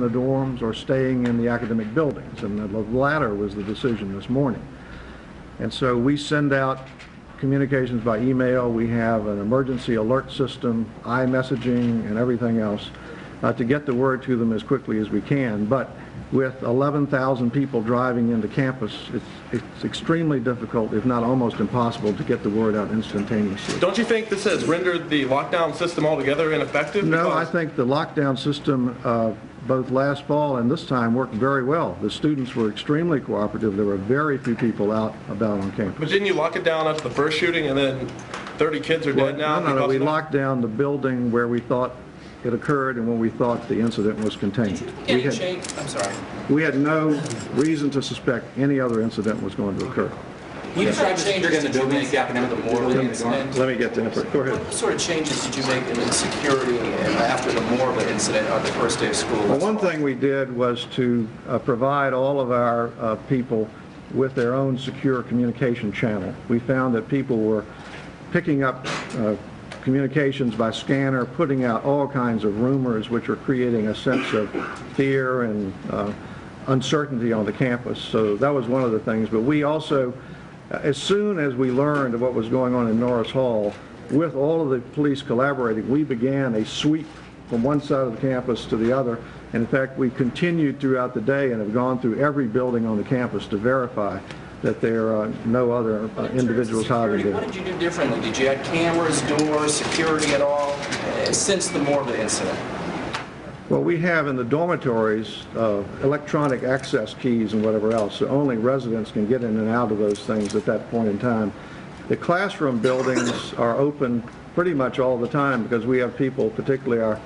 in the dorms or staying in the academic buildings, and the latter was the decision this morning. And so we send out communications by email. We have an emergency alert system, iMessaging, and everything else to get the word to them as quickly as we can. But with 11,000 people driving into campus, it's extremely difficult, if not almost impossible, to get the word out instantaneously. Don't you think this has rendered the lockdown system altogether ineffective? No, I think the lockdown system, both last fall and this time, worked very well. The students were extremely cooperative. There were very few people out about on campus. But didn't you lock it down after the first shooting, and then 30 kids are dead now? No. We locked down the building where we thought it occurred and when we thought the incident was contained. We had no reason to suspect any other incident was going to occur. You described changes in the building, the academic, the Morley incident. Let me get to that. Go ahead. What sort of changes did you make in the security after the Morley incident on the first day of school? Well, one thing we did was to provide all of our people with their own secure communication channel. We found that people were picking up communications by scanner, putting out all kinds of rumors which were creating a sense of fear and uncertainty on the campus. So that was one of the things. But we also, as soon as we learned of what was going on in Norris Hall, with all of the police collaborating, we began a sweep from one side of the campus to the other. And in fact, we continued throughout the day and have gone through every building on the campus to verify that there are no other individuals hiding there. What did you do differently? Did you add cameras, doors, security at all since the Morley incident? Well, we have in the dormitories electronic access keys and whatever else, so only residents can get in and out of those things at that point in time. The classroom buildings are open pretty much all the time because we have people, particularly our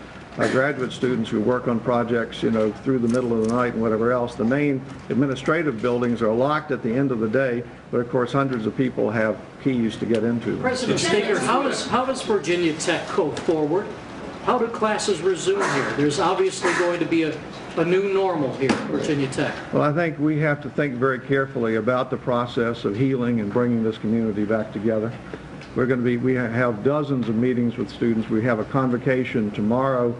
graduate students who work on projects, through the middle of the night and whatever else. The main administrative buildings are locked at the end of the day, but of course hundreds of people have keys to get into them. President Steger, how does Virginia Tech go forward? How do classes resume here? There's obviously going to be a new normal here at Virginia Tech. Well, I think we have to think very carefully about the process of healing and bringing this community back together. We have dozens of meetings with students. We have a convocation tomorrow.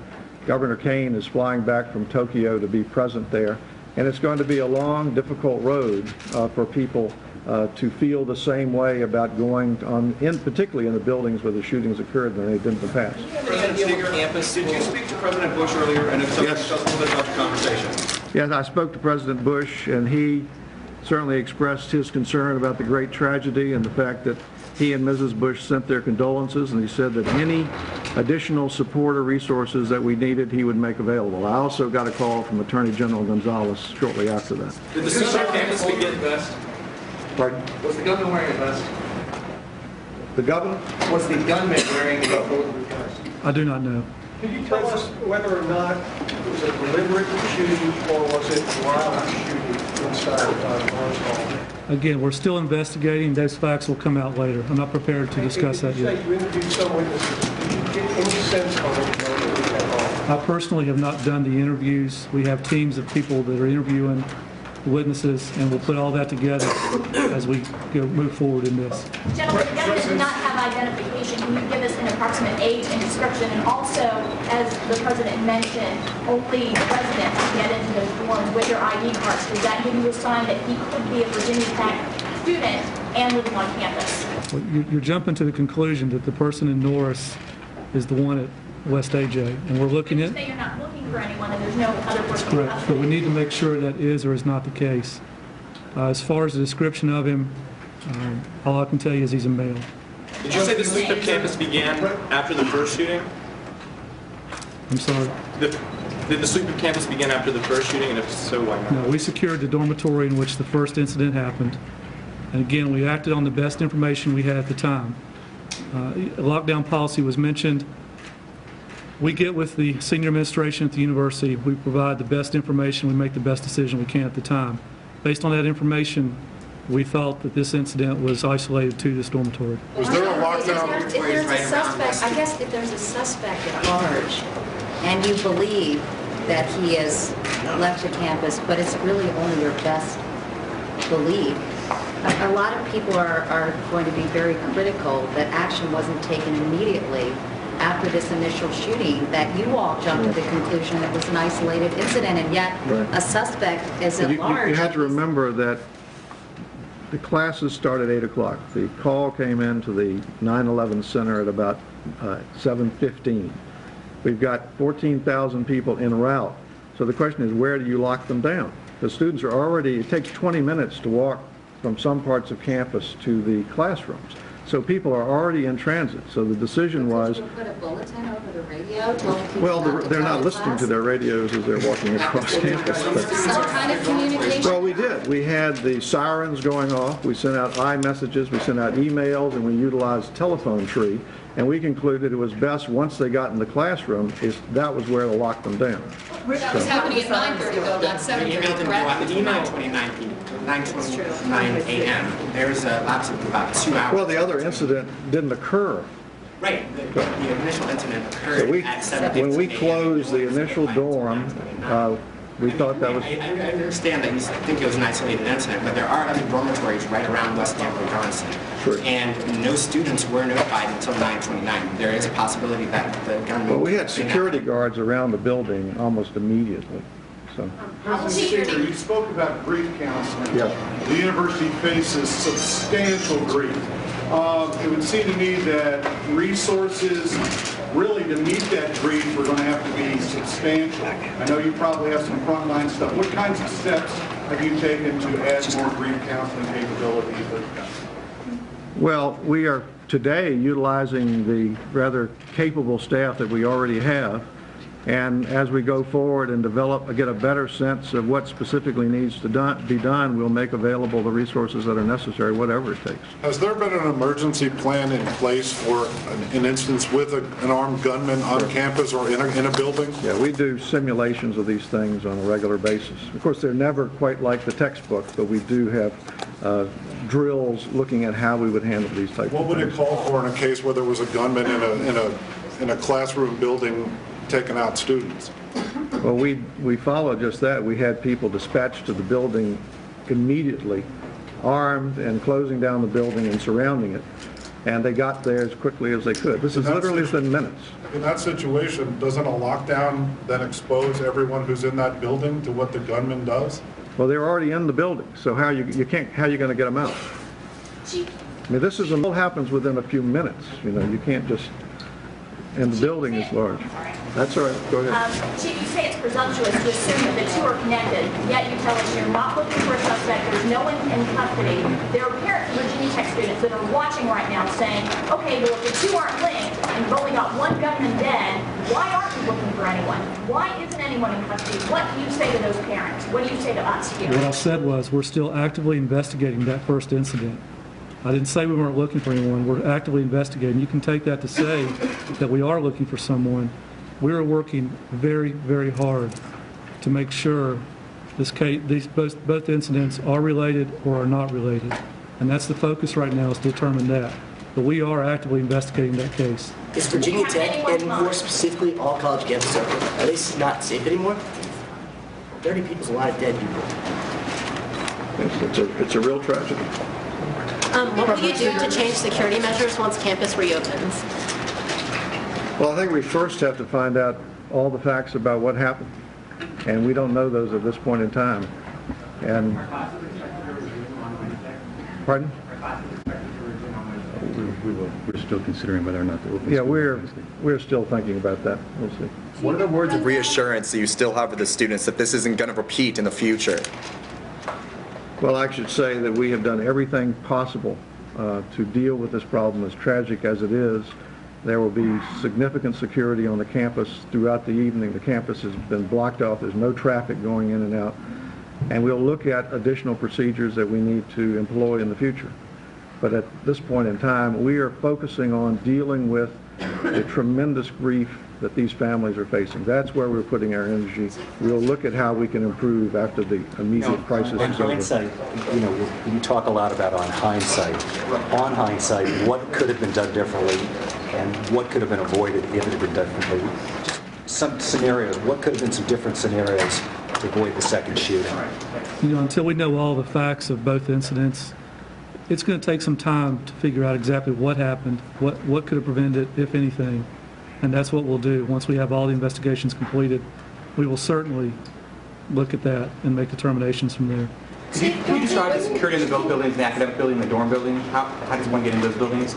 Governor Kaine is flying back from Tokyo to be present there. And it's going to be a long, difficult road for people to feel the same way about going on, particularly in the buildings where the shootings occurred than they did in the past. Did you speak to President Bush earlier? And if so, yes. Tell us a little bit about the conversation. Yes, I spoke to President Bush, and he certainly expressed his concern about the great tragedy and the fact that he and Mrs. Bush sent their condolences, and he said that any additional support or resources that we needed, he would make available. I also got a call from Attorney General Gonzalez shortly after that. Did the Super campus begin vest? Pardon? Was the gunman wearing a vest? The governor? Was the gunman wearing a vest? I do not know. Can you tell us whether or not it was a deliberate shooting or was it wild shooting inside Norris Hall? Again, we're still investigating. Those facts will come out later. I'm not prepared to discuss that yet. You interviewed some witnesses. Did you get any sense of it at all? I personally have not done the interviews. We have teams of people that are interviewing witnesses, and we'll put all that together as we move forward in this. Gentlemen, the government did not have identification. Can you give us an approximate age and description? And also, as the president mentioned, only residents can get into those dorms with their ID cards. Does that give you a sign that he could be a Virginia Tech student and living on campus? Well, you're jumping to the conclusion that the person in Norris is the one at West AJ, and we're looking at... You say you're not looking for anyone and there's no other person. Correct, but we need to make sure that is or is not the case. As far as the description of him, all I can tell you is he's a male. Did you say the sweep of campus began after the first shooting? I'm sorry? Did the sweep of campus begin after the first shooting, and if so, why not? No, we secured the dormitory in which the first incident happened. And again, we acted on the best information we had at the time. A lockdown policy was mentioned. We get with the senior administration at the university. We provide the best information. We make the best decision we can at the time. Based on that information, we thought that this incident was isolated to this dormitory. Was there a lockdown? If there's a suspect, I guess if there's a suspect at large, and you believe that he has left the campus, but it's really only your best belief, a lot of people are going to be very critical that action wasn't taken immediately after this initial shooting that you all jumped to the conclusion it was an isolated incident, and yet Right. a suspect is at You large. have to remember that the classes start at 8 o'clock. The call came into the 9/11 Center at about 7:15. We've got 14,000 people en route. So the question is, where do you lock them down? The students are already, it takes 20 minutes to walk from some parts of campus to the classrooms. So people are already in transit. So the decision was, Could you put a bulletin over the radio telling people well, not to they're go not to listening to class? their radios as they're walking across campus. But Some kind of communication? well, we did. We had the sirens going off. We sent out iMessages. We sent out emails, and we utilized telephone tree. And we concluded it was best, once they got in the classroom, that was where to lock them down. That was happening at 9:30 though, not 7:30, Email didn't go out correct? until 9:29 a.m. There's a lapse of about 2 hours. Well, the other incident didn't occur. Right, the initial incident So occurred at 7:15 when we a.m. closed the initial dorm, we thought that was, I understand that you think it was an isolated incident, but there are other dormitories right around West Camp and Johnson. Sure. And no students were notified until 9:29. There is a possibility that the gunman... well, we had security guards around the building almost immediately, so. Mr. Speaker, you spoke about grief counseling. Yeah. The university faces substantial grief. It would seem to me that resources really to meet that grief are going to have to be substantial. I know you probably have some frontline stuff. What kinds of steps have you taken to add more grief counseling capabilities? Well, we are today utilizing the rather capable staff that we already have, and as we go forward and get a better sense of what specifically needs to be done, we'll make available the resources that are necessary, whatever it takes. Has there been an emergency plan in place for an instance with an armed gunman on campus or in a building? Yeah, we do simulations of these things on a regular basis. Of course, they're never quite like the textbook, but we do have drills looking at how we would handle these types of things. What would it call for in a case where there was a gunman in a classroom building taking out students? Well, we followed just that. We had people dispatched to the building immediately, armed and closing down the building and surrounding it, and they got there as quickly as they could. This is literally within minutes. In that situation, doesn't a lockdown then expose everyone who's in that building to what the gunman does? Well, they're already in the building, so how are you going to get them out? I mean, this all happens within a few minutes. You know, you can't just, and the building is large. That's all right, go ahead. Chief, you say it's presumptuous to assume that the two are connected, yet you tell us you're not looking for a suspect, there's no one in custody. There are parents of Virginia Tech students that are watching right now saying, okay, well, if the two aren't linked, and you've only got one gunman dead, why aren't you looking for anyone? Why isn't anyone in custody? What do you say to those parents? What do you say to us here? What I said was, we're still actively investigating that first incident. I didn't say we weren't looking for anyone. We're actively investigating. You can take that to say that we are looking for someone. We are working very, very hard to make sure both incidents are related or are not related. And that's the focus right now, is to determine that. But we are actively investigating that case. Is Virginia Tech, and more specifically all college campuses, are they not safe anymore? 30 people's a lot of dead people. It's a real tragedy. What will you do to change security measures once campus reopens? Well, I think we first have to find out all the facts about what happened, and we don't know those at this point in time. And, pardon? We're still considering whether or not to open. Yeah, we're still thinking about that. We'll see. What are the words of reassurance that you still have for the students that this isn't going to repeat in the future? Well, I should say that we have done everything possible to deal with this problem, as tragic as it is. There will be significant security on the campus throughout the evening. The campus has been blocked off. There's no traffic going in and out. And we'll look at additional procedures that we need to employ in the future. But at this point in time, we are focusing on dealing with the tremendous grief that these families are facing. That's where we're putting our energy. We'll look at how we can improve after the immediate crisis In is over. hindsight, you talk a lot about on hindsight. On hindsight, what could have been done differently and what could have been avoided if it had been done differently? Some scenarios, what could have been some different scenarios to avoid the second shooting? Until we know all the facts of both incidents, it's going to take some time to figure out exactly what happened, what could have prevented it, if anything. And that's what we'll do. Once we have all the investigations completed, we will certainly look at that and make determinations from there. Can you describe the security in the buildings, the academic building, the dorm building? How does one get into those buildings?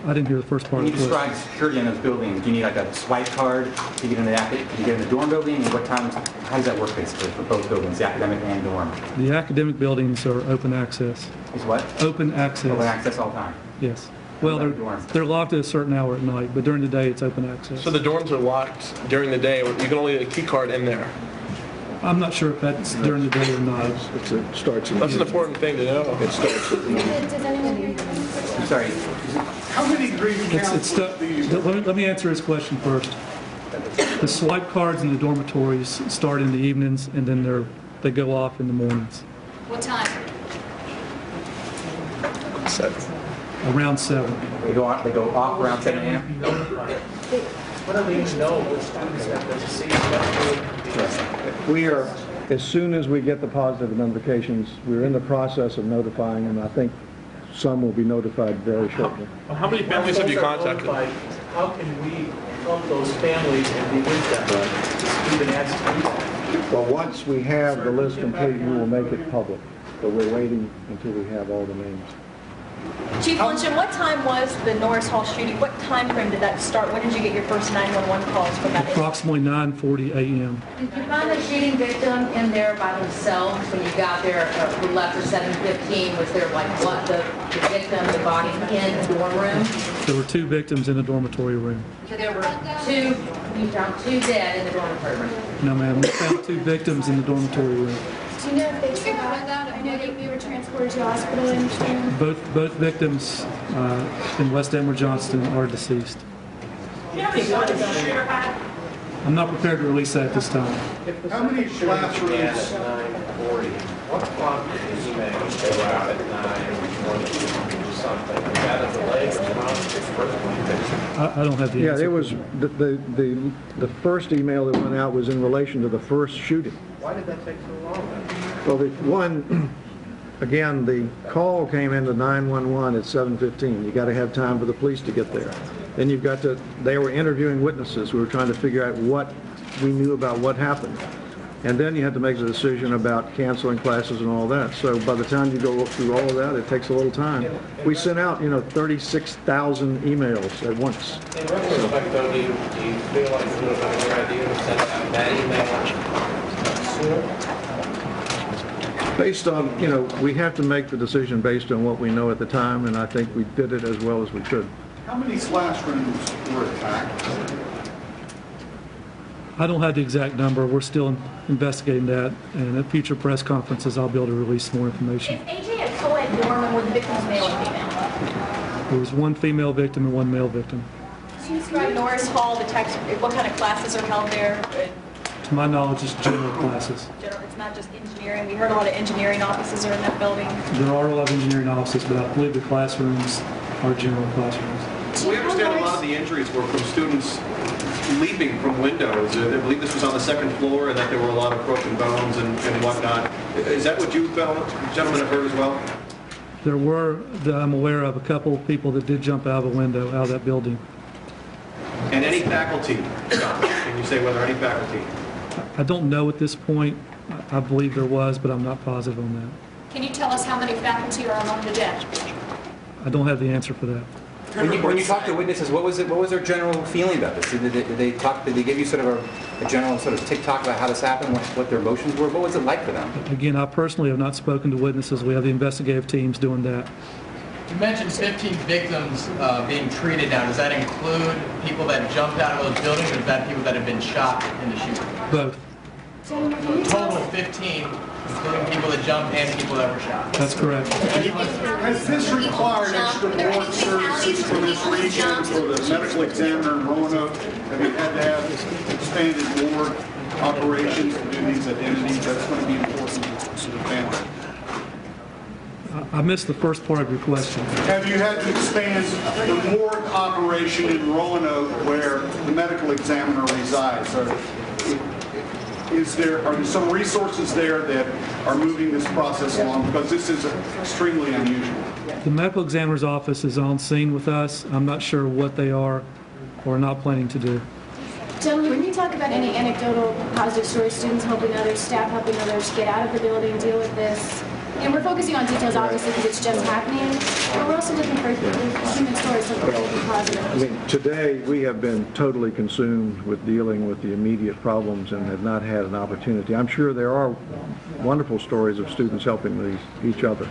I didn't hear the first part Can you of the question. describe security in those buildings? Do you need like a swipe card to get in the dorm building? And what times, how does that work basically for both buildings, the academic and dorm? The academic buildings are open access. Is what? Open access. Open access all the time? Yes. Well, they're locked at a certain hour at night, but during the day, it's open access. So the dorms are locked during the day, or you can only get a key card in there? I'm not sure if that's during the day or not. It starts. That's an important thing to know. It starts. Does anyone hear you? I'm sorry. How many grief counselors do you? Let me answer his question first. The swipe cards in the dormitories start in the evenings, and then they go off in the mornings. What time? Around 7. They go off around 7 a.m.? What do we know what students have to see? We are, as soon as we get the positive notifications, we're in the process of notifying them. I think some will be notified very shortly. How many families have you contacted? How can we help those families and be with them? We've been asked to do that. Well, once we have the list complete, we will make it public, but we're waiting until we have all the names. Chief Lyncham, what time was the Norris Hall shooting? What time frame did that start? When did you get your first 911 calls from that? Approximately 9:40 a.m. Did you find the shooting victim in there by themselves when you got there, we left at 7:15? Was there like what, the victim, the body in the dorm room? There were 2 victims in the dormitory room. So there were you found 2 dead in the dormitory room? No, ma'am. We found 2 victims in the dormitory room. Do you know if they survived? I know they were transported to a hospital in Both victims in West Edmond Johnston are deceased. I'm not prepared to release that at this time. How many classrooms? At 9:40. What clock did the email go out at 9:40 or something? Is that a delay I don't have the Yeah, answer. there was, the first email that went out was in relation to the first shooting. Why did that take so long then? Well, again, the call came into 911 at 7:15. You got to have time for the police to get there. Then they were interviewing witnesses. We were trying to figure out what we knew about what happened. And then you had to make the decision about canceling classes and all that. So by the time you go through all of that, it takes a little time. We sent out, 36,000 emails at once. In retrospect, though, do you feel like it would have been a good idea to send out that email sooner? Based on, we have to make the decision based on what we know at the time, and I think we did it as well as we could. How many classrooms were attacked? I don't have the exact number. We're still investigating that, and at future press conferences, I'll be able to release more information. Is AJ a co-ed dorm, and were the victims male or female? There was 1 female victim and 1 male victim. Can you describe Norris Hall, what kind of classes are held there? To my knowledge, it's general classes. It's not just engineering. We heard a lot of engineering offices are in that building. There are a lot of engineering offices, but I believe the classrooms are general classrooms. We understand a lot of the injuries were from students leaping from windows. I believe this was on the second floor and that there were a lot of broken bones and whatnot. Is that what you gentlemen have heard as well? There were, that I'm aware of, a couple of people that did jump out of a window out of that building. And any faculty, Scott? Can you say whether any faculty? I don't know at this point. I believe there was, but I'm not positive on that. Can you tell us how many faculty are among the dead? I don't have the answer for that. When you talk to witnesses, what was their general feeling about this? Did they give you sort of a general sort of tick-tock about how this happened, what their emotions were? What was it like for them? Again, I personally have not spoken to witnesses. We have the investigative teams doing that. You mentioned 15 victims being treated now. Does that include people that jumped out of those buildings, or is that people that have been shot in the shooting? Both. So a total of 15, including people that jumped and people that were shot. That's correct. Has this required extra board services for this region, for the medical examiner in Roanoke? Have you had to have expanded board operations to do these identities? That's going to be important to the family. I missed the first part of your question. Have you had to expand the morgue operation in Roanoke where the medical examiner resides? Are there some resources there that are moving this process along? Because this is extremely unusual. The medical examiner's office is on scene with us. I'm not sure what they are or not planning to do. Gentlemen, when you talk about any anecdotal positive stories, students helping others, staff helping others get out of the building, deal with this, and we're focusing on details obviously because it's just happening, but we're also looking for human stories that will be positive. I mean, today we have been totally consumed with dealing with the immediate problems and have not had an opportunity. I'm sure there are wonderful stories of students helping each other,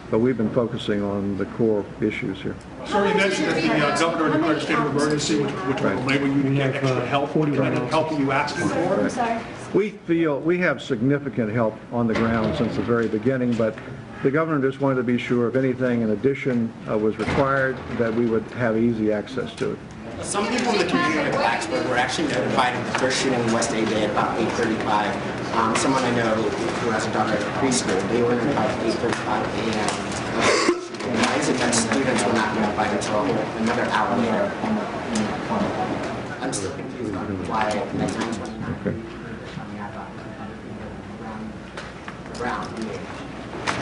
but we've been focusing on the core issues here. Sir, you mentioned that the governor declared a state of emergency, which will enable you to get extra help. What kind of help are you asking for? I'm sorry. We feel we have significant help on the ground since the very beginning, but the governor just wanted to be sure if anything in addition was required, that we would have easy access to it. Some people in the community of Blacksburg were actually notified of the first shooting in West A Day at about 8:35. Someone I know who has a daughter at preschool, they were notified at 8:35 a.m. Why is it that students were not notified until another hour later? I'm still confused on why at 9:29. Okay.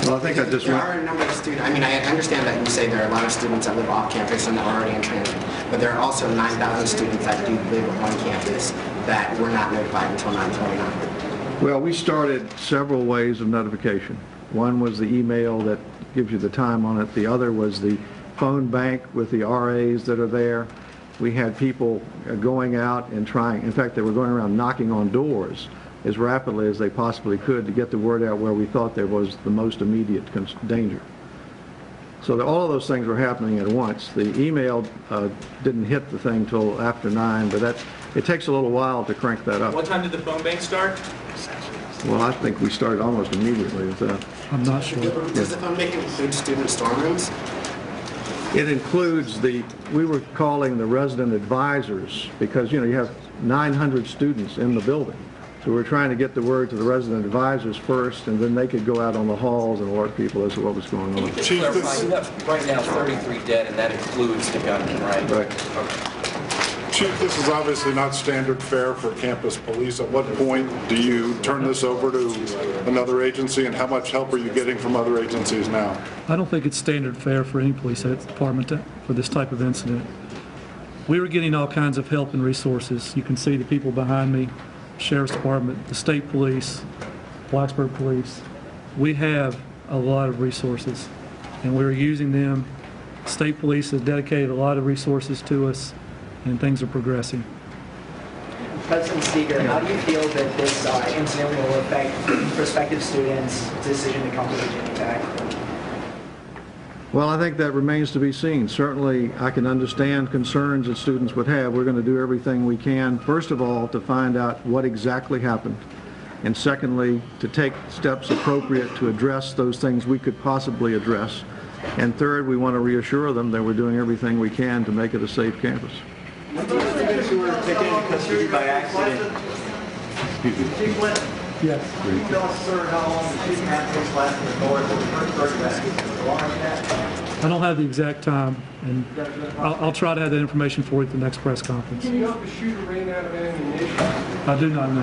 Well, I think I just there are a number of students. I mean, I understand that you say there are a lot of students that live off campus and are already in transit, but there are also 9,000 students that do live on campus that were not notified until 9:29. Well, we started several ways of notification. One was the email that gives you the time on it. The other was the phone bank with the RAs that are there. We had people going out and trying. In fact, they were going around knocking on doors as rapidly as they possibly could to get the word out where we thought there was the most immediate danger. So all of those things were happening at once. The email didn't hit the thing till after 9, but it takes a little while to crank that up. What time did the phone bank start? Well, I think we started almost immediately with that. I'm not sure. Does the phone bank include student storm rooms? It includes we were calling the resident advisors because, you have 900 students in the building. So we're trying to get the word to the resident advisors first, and then they could go out on the halls and alert people as to what was going on. Just clarify, you have right now 33 dead, and that includes the gunman, right? Right. Okay. Chief, this is obviously not standard fare for campus police. At what point do you turn this over to another agency, and how much help are you getting from other agencies now? I don't think it's standard fare for any police department for this type of incident. We were getting all kinds of help and resources. You can see the people behind me, Sheriff's Department, the State Police, Blacksburg Police. We have a lot of resources, and we're using them. State Police has dedicated a lot of resources to us, and things are progressing. President Steger, how do you feel that this incident will affect prospective students' decision to come to Virginia Tech? Well, I think that remains to be seen. Certainly, I can understand concerns that students would have. We're going to do everything we can, first of all, to find out what exactly happened, and secondly, to take steps appropriate to address those things we could possibly address. And third, we want to reassure them that we're doing everything we can to make it a safe campus. Students who were taken into custody by accident. Yes. Can you tell us, sir, how long the shooting accidents lasted in the north and the first 30 rescues? I don't have the exact time, and I'll try to have that information for you at the next press conference. Do you know if the shooter ran out of ammunition? I do not know.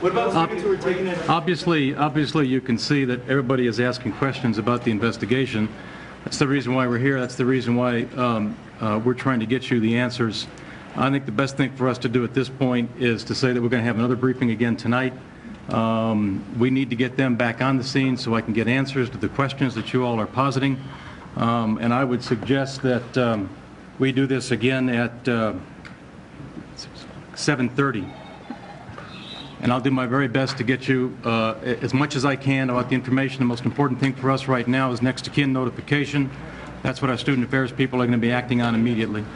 What about students who were taken in? Obviously, you can see that everybody is asking questions about the investigation. That's the reason why we're here. That's the reason why we're trying to get you the answers. I think the best thing for us to do at this point is to say that we're going to have another briefing again tonight. We need to get them back on the scene so I can get answers to the questions that you all are positing. And I would suggest that we do this again at 7:30. And I'll do my very best to get you as much as I can about the information. The most important thing for us right now is next of kin notification. That's what our student affairs people are going to be acting on immediately.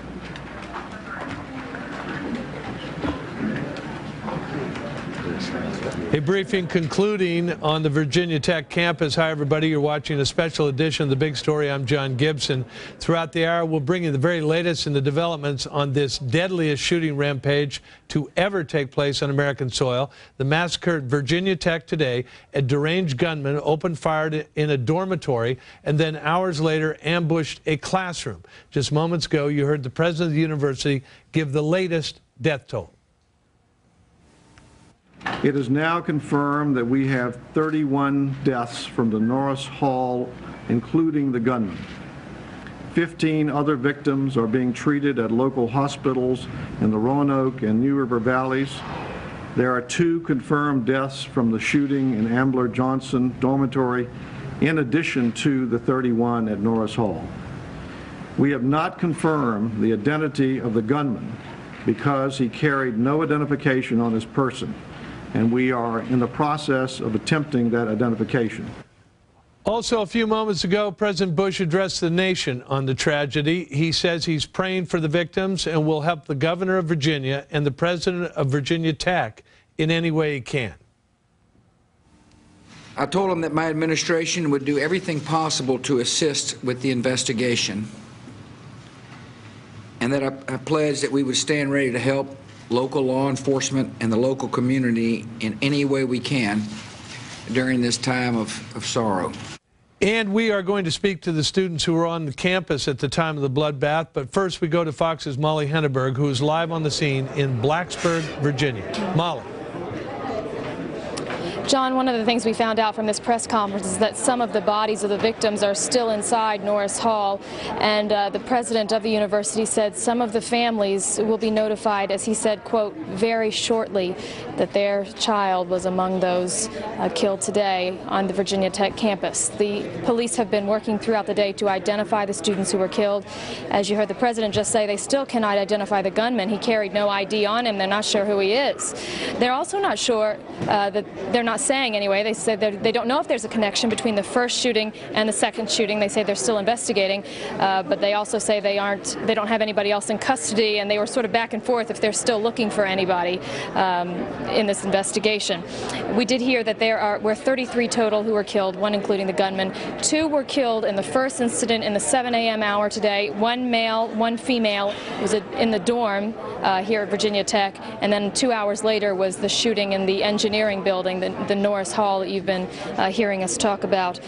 A briefing concluding on the Virginia Tech campus. Hi, everybody. You're watching a special edition of The Big Story. I'm John Gibson. Throughout the hour, we'll bring you the very latest in the developments on this deadliest shooting rampage to ever take place on American soil. The massacre at Virginia Tech today. A deranged gunman opened fire in a dormitory and then hours later ambushed a classroom. Just moments ago, you heard the president of the university give the latest death toll. It is now confirmed that we have 31 deaths from the Norris Hall, including the gunman. 15 other victims are being treated at local hospitals in the Roanoke and New River valleys. There are 2 confirmed deaths from the shooting in Ambler Johnson Dormitory, in addition to the 31 at Norris Hall. We have not confirmed the identity of the gunman because he carried no identification on his person, and we are in the process of attempting that identification. Also, a few moments ago, President Bush addressed the nation on the tragedy. He says he's praying for the victims and will help the governor of Virginia and the president of Virginia Tech in any way he can. I told him that my administration would do everything possible to assist with the investigation, and that I pledged that we would stand ready to help local law enforcement and the local community in any way we can during this time of sorrow. And we are going to speak to the students who were on the campus at the time of the bloodbath, but first we go to Fox's Molly Henneberg, who is live on the scene in Blacksburg, Virginia. Molly. John, one of the things we found out from this press conference is that some of the bodies of the victims are still inside Norris Hall, and the president of the university said some of the families will be notified, as he said, quote, very shortly, that their child was among those killed today on the Virginia Tech campus. The police have been working throughout the day to identify the students who were killed. As you heard the president just say, they still cannot identify the gunman. He carried no ID on him. They're not sure who he is. They're also not sure that they're not saying anyway. They said they don't know if there's a connection between the first shooting and the second shooting. They say they're still investigating, but they also say they don't have anybody else in custody, and they were sort of back and forth if they're still looking for anybody in this investigation. We did hear that we're 33 total who were killed, 1 including the gunman. 2 were killed in the first incident in the 7 a.m. hour today. 1 male, 1 female was in the dorm here at Virginia Tech, and then 2 hours later was the shooting in the engineering building, the Norris Hall that you've been hearing us talk about.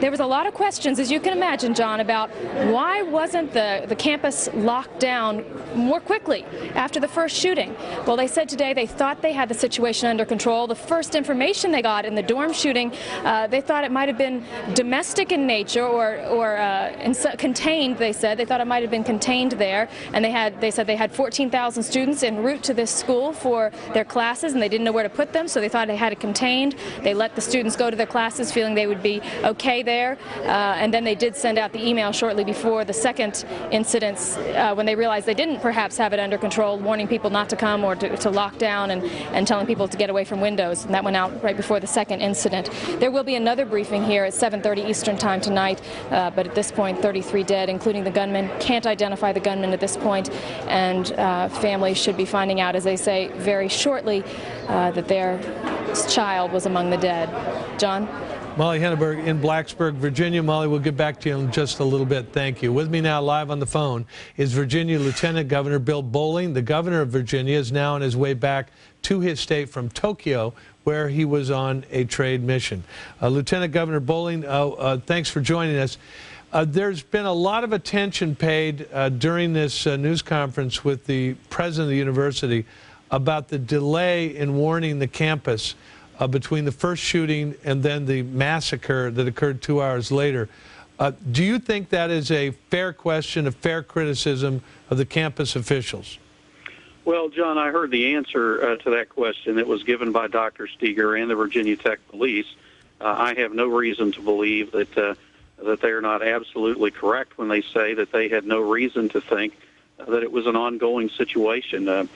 There was a lot of questions, as you can imagine, John, about why wasn't the campus locked down more quickly after the first shooting. Well, they said today they thought they had the situation under control. The first information they got in the dorm shooting, they thought it might have been domestic in nature or contained, they said. They thought it might have been contained there, and they said they had 14,000 students en route to this school for their classes, and they didn't know where to put them, so they thought they had it contained. They let the students go to their classes feeling they would be okay there, and then they did send out the email shortly before the second incidents when they realized they didn't perhaps have it under control, warning people not to come or to lock down and telling people to get away from windows, and that went out right before the second incident. There will be another briefing here at 7:30 Eastern Time tonight, but at this point 33 dead, including the gunman. Can't identify the gunman at this point, and families should be finding out, as they say, very shortly that their child was among the dead. John? Molly Henneberg in Blacksburg, Virginia. Molly, we'll get back to you in just a little bit. Thank you. With me now live on the phone is Virginia Lieutenant Governor Bill Bolling. The governor of Virginia is now on his way back to his state from Tokyo, where he was on a trade mission. Lieutenant Governor Bolling, thanks for joining us. There's been a lot of attention paid during this news conference with the president of the university about the delay in warning the campus between the first shooting and then the massacre that occurred 2 hours later. Do you think that is a fair question, a fair criticism of the campus officials? Well, John, I heard the answer to that question that was given by Dr. Steger and the Virginia Tech Police. I have no reason to believe that that they are not absolutely correct when they say that they had no reason to think that it was an ongoing situation.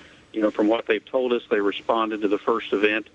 From what they've told us, they responded to the first event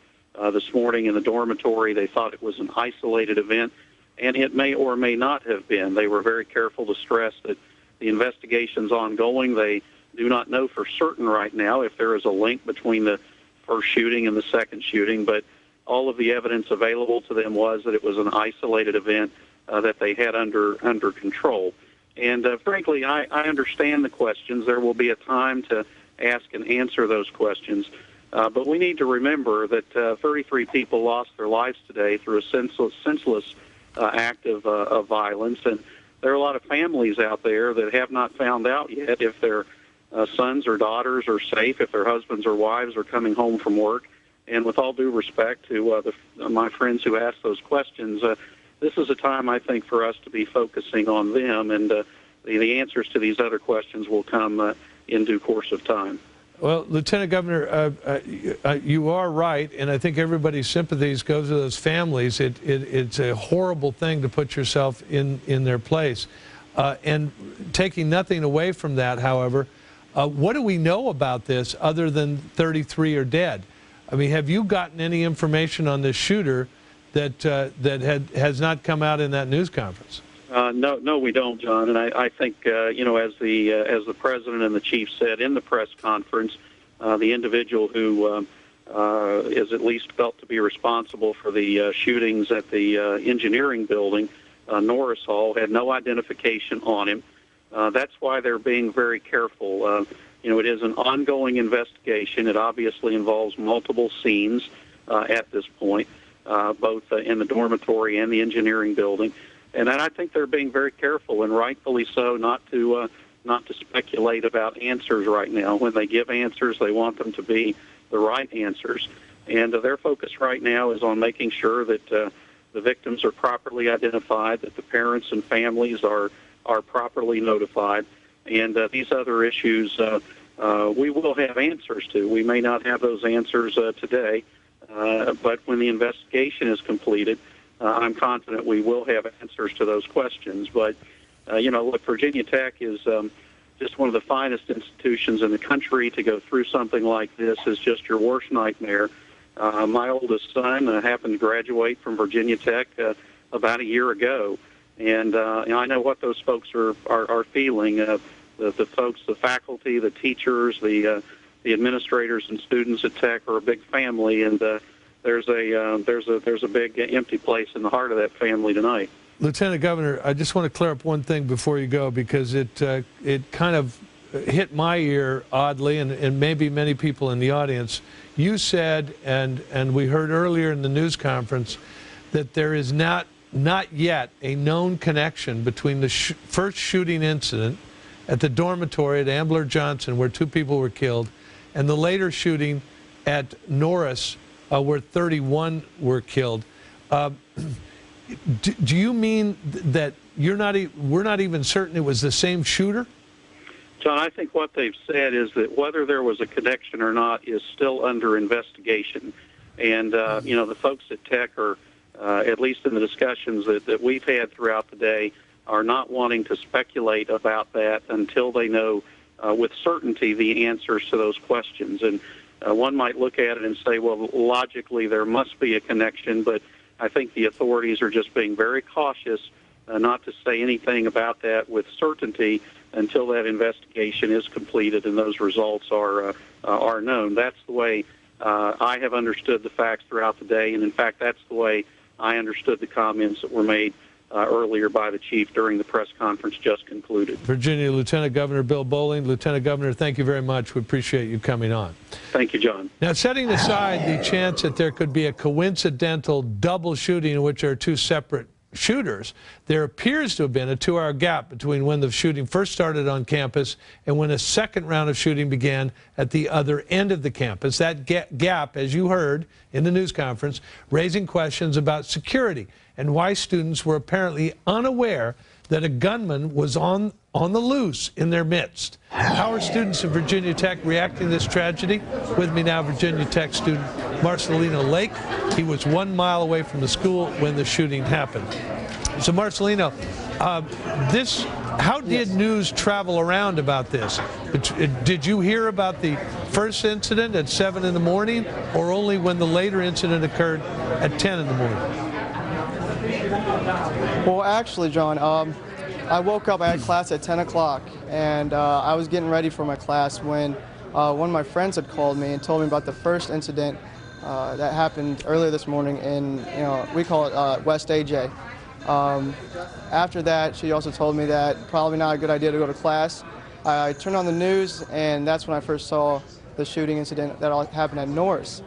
this morning in the dormitory. They thought it was an isolated event, and it may or may not have been. They were very careful to stress that the investigation's ongoing. They do not know for certain right now if there is a link between the first shooting and the second shooting, but all of the evidence available to them was that it was an isolated event that they had under control. And frankly, I understand the questions. There will be a time to ask and answer those questions. But we need to remember that 33 people lost their lives today through a senseless act of violence. And there are a lot of families out there that have not found out yet if their sons or daughters are safe, if their husbands or wives are coming home from work. And with all due respect to my friends who asked those questions, this is a time, I think, for us to be focusing on them and the answers to these other questions will come in due course of time. Well, Lieutenant Governor, you are right, and I think everybody's sympathies go to those families. It's a horrible thing to put yourself in their place. And taking nothing away from that, however, what do we know about this other than 33 are dead? I mean, have you gotten any information on this shooter that has not come out in that news conference? No, we don't, John. And I think, you know, as the president and the chief said in the press conference, the individual who is at least felt to be responsible for the shootings at the engineering building, Norris Hall, had no identification on him. That's why they're being very careful. You know, it is an ongoing investigation. It obviously involves multiple scenes at this point, both in the dormitory and the engineering building. And I think they're being very careful, and rightfully so, not to speculate about answers right now. When they give answers, they want them to be the right answers. And their focus right now is on making sure that the victims are properly identified, that the parents and families are properly notified, and these other issues we will have answers to. We may not have those answers today, but when the investigation is completed, I'm confident we will have answers to those questions. But, you know, look, Virginia Tech is just one of the finest institutions in the country. To go through something like this is just your worst nightmare. My oldest son happened to graduate from Virginia Tech about a year ago, and I know what those folks are feeling. The folks, the faculty, the teachers, the administrators and students at Tech are a big family, and there's a big empty place in the heart of that family tonight. Lieutenant Governor, I just want to clear up one thing before you go, because it kind of hit my ear oddly, and maybe many people in the audience. You said, and we heard earlier in the news conference, that there is not yet a known connection between the first shooting incident at the dormitory at Ambler Johnson, where 2 people were killed, and the later shooting at Norris, where 31 were killed. Do you mean that we're not even certain it was the same shooter? John, I think what they've said is that whether there was a connection or not is still under investigation. And, you know, the folks at Tech are, at least in the discussions that we've had throughout the day, are not wanting to speculate about that until they know with certainty the answers to those questions. And one might look at it and say, well, logically there must be a connection, but I think the authorities are just being very cautious not to say anything about that with certainty until that investigation is completed and those results are known. That's the way I have understood the facts throughout the day, and in fact that's the way I understood the comments that were made earlier by the chief during the press conference just concluded. Virginia Lieutenant Governor Bill Bolling. Lieutenant Governor, thank you very much. We appreciate you coming on. Thank you, John. Now, setting aside the chance that there could be a coincidental double shooting in which there are 2 separate shooters, there appears to have been a 2-hour gap between when the shooting first started on campus and when a second round of shooting began at the other end of the campus. That gap, as you heard in the news conference, raising questions about security and why students were apparently unaware that a gunman was on the loose in their midst. How are students of Virginia Tech reacting to this tragedy? With me now, Virginia Tech student Marcelino Lake. He was 1 mile away from the school when the shooting happened. So Marcelino, how did news travel around about this? Did you hear about the first incident at 7 in the morning, or only when the later incident occurred at 10 in the morning? Well, actually, John, I woke up, I had class at 10 o'clock, and I was getting ready for my class when one of my friends had called me and told me about the first incident that happened earlier this morning in, we call it West AJ. After that, she also told me that probably not a good idea to go to class. I turned on the news, and that's when I first saw the shooting incident that happened at Norris.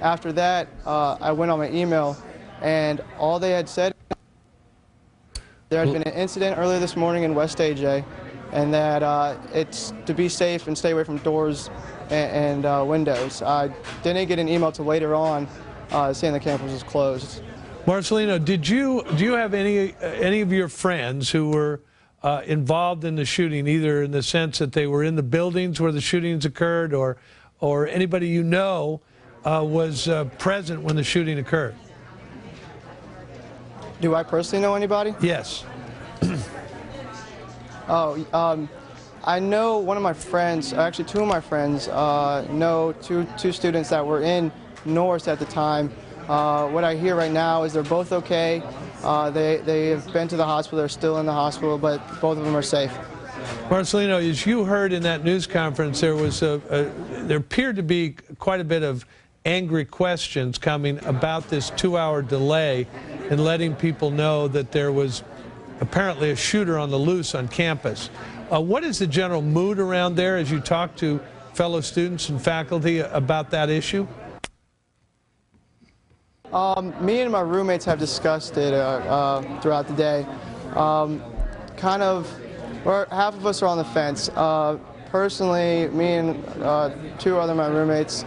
After that, I went on my email, and all they had said, there had been an incident earlier this morning in West AJ, and that it's to be safe and stay away from doors and windows. I didn't get an email till later on saying the campus was closed. Marcelino, do you have any of your friends who were involved in the shooting, either in the sense that they were in the buildings where the shootings occurred, or anybody you know was present when the shooting occurred? Do I personally know anybody? Yes. I know one of my friends, actually two of my friends, know two students that were in Norris at the time. What I hear right now is they're both okay. They have been to the hospital, they're still in the hospital, but both of them are safe. Marcelino, as you heard in that news conference, there appeared to be quite a bit of angry questions coming about this 2-hour delay in letting people know that there was apparently a shooter on the loose on campus. What is the general mood around there as you talk to fellow students and faculty about that issue? Me and my roommates have discussed it throughout the day. Half of us are on the fence. Personally, me and two other of my roommates